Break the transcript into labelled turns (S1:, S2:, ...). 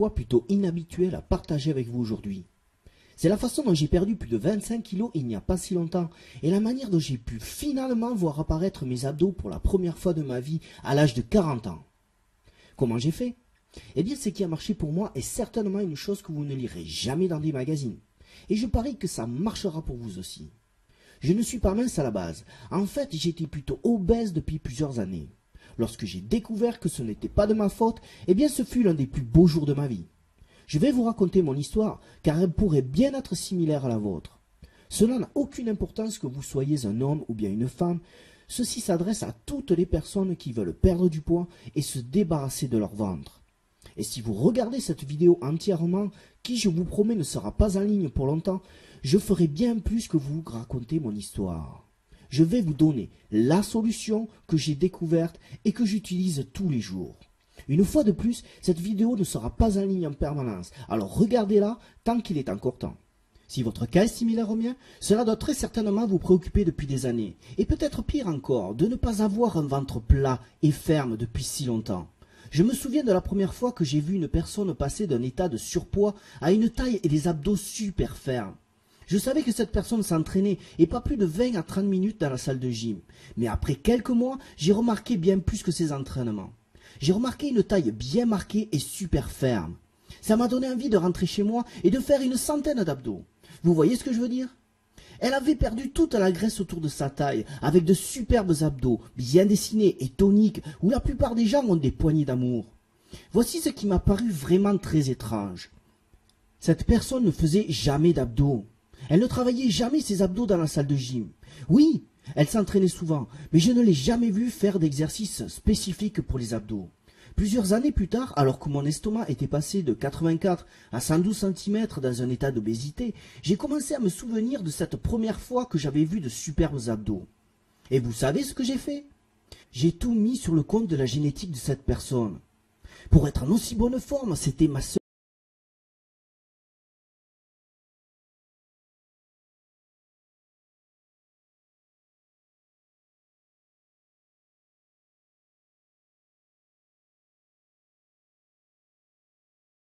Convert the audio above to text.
S1: exploit plutôt inhabituel à partager avec vous aujourd'hui. C'est la façon dont j'ai perdu plus de 25 kilos il n'y a pas si longtemps et la manière dont j'ai pu finalement voir apparaître mes abdos pour la première fois de ma vie à l'âge de 40 ans. Comment j'ai fait? Eh bien, ce qui a marché pour moi est certainement une chose que vous ne lirez jamais dans des magazines. Et je parie que ça marchera pour vous aussi. Je ne suis pas mince à la base. En fait, j'étais plutôt obèse depuis plusieurs années. Lorsque j'ai découvert que ce n'était pas de ma faute, eh bien ce fut l'un des plus beaux jours de ma vie. Je vais vous raconter mon histoire, car elle pourrait bien être similaire à la vôtre. Cela n'a aucune importance que vous soyez un homme ou bien une femme. Ceci s'adresse à toutes les personnes qui veulent perdre du poids et se débarrasser de leur ventre. Et si vous regardez cette vidéo entièrement, qui je vous promets ne sera pas en ligne pour longtemps, je ferai bien plus que vous raconter mon histoire. Je vais vous donner la solution que j'ai découverte et que j'utilise tous les jours. Une fois de plus, cette vidéo ne sera pas en ligne en permanence, alors regardez-la tant qu'il est encore temps. Si votre cas est similaire au mien, cela doit très certainement vous préoccuper depuis des années, et peut-être pire encore, de ne pas avoir un ventre plat et ferme depuis si longtemps. Je me souviens de la première fois que j'ai vu une personne passer d'un état de surpoids à une taille et des abdos super fermes. Je savais que cette personne s'entraînait et pas plus de 20 à 30 minutes dans la salle de gym. Mais après quelques mois, j'ai remarqué bien plus que ces entraînements. J'ai remarqué une taille bien marquée et super ferme. Ça m'a donné envie de rentrer chez moi et de faire une centaine d'abdos. Vous voyez ce que je veux dire? Elle avait perdu toute la graisse autour de sa taille, avec de superbes abdos, bien dessinés et toniques, où la plupart des gens ont des poignées d'amour. Voici ce qui m'a paru vraiment très étrange. Cette personne ne faisait jamais d'abdos. Elle ne travaillait jamais ses abdos dans la salle de gym. Oui, elle s'entraînait souvent, mais je ne l'ai jamais vue faire d'exercices spécifiques pour les abdos. Plusieurs années plus tard, alors que mon estomac était passé de 84 à 112 cm dans un état d'obésité, j'ai commencé à me souvenir de cette première fois que j'avais vu de superbes abdos. Et vous savez ce que j'ai fait? J'ai tout mis sur le compte de la génétique de cette personne. Pour être en aussi bonne forme, c'était ma seule